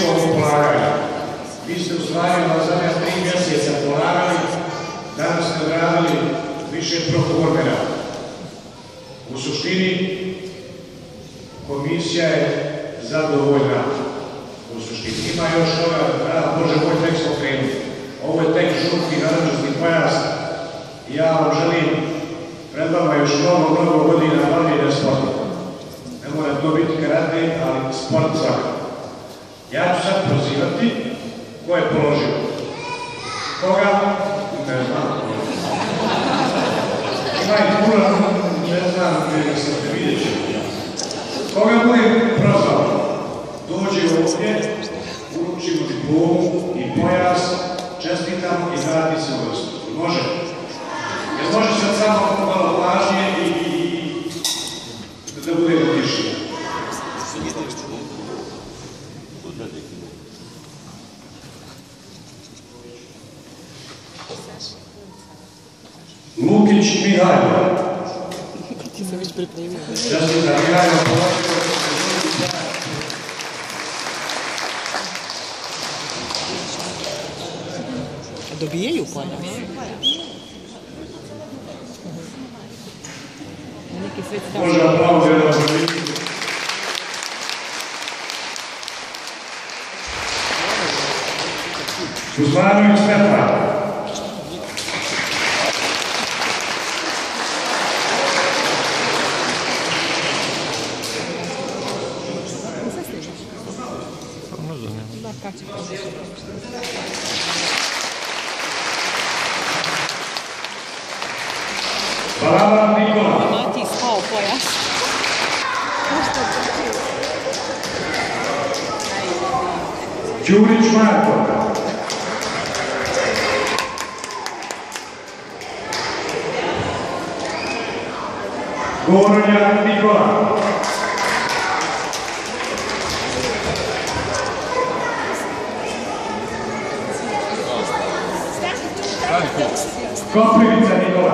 o polaganju. Vi ste u stvari na zadnja 3 mjeseca polagali, danas ste odradili više proformera. U suštini, komisija je zadovoljna. U suštini ima još toga, Bože moj, tek smo krenuli. Ovo je tek žuti narandžasti pojas i ja vam želim pred vama još mnogo godina bavljenja sporta. Ne mora to biti karate, ali sport svakako. Ja ću sad prozivati ko je položio. Koga? Ne znam. Ima i puno, ne znam, vidjet ću. Koga budem prozvao? Dođe ovdje, uručimo diplomu i pojas, čestitam i vrati se u vrstu. Može? Jer može sad samo malo važnije i da budemo tiši. Lukić Mihajlo. Ti se već pripremio. Čestitam Mihajlo, položio. Dobijaju pojas. Može aplauz jedan za biti. Kuzmanović Stefan. Balava Nikola. Mati spao pojas. Đurić Marko. Goronja Nikola. Koprivica Nikola.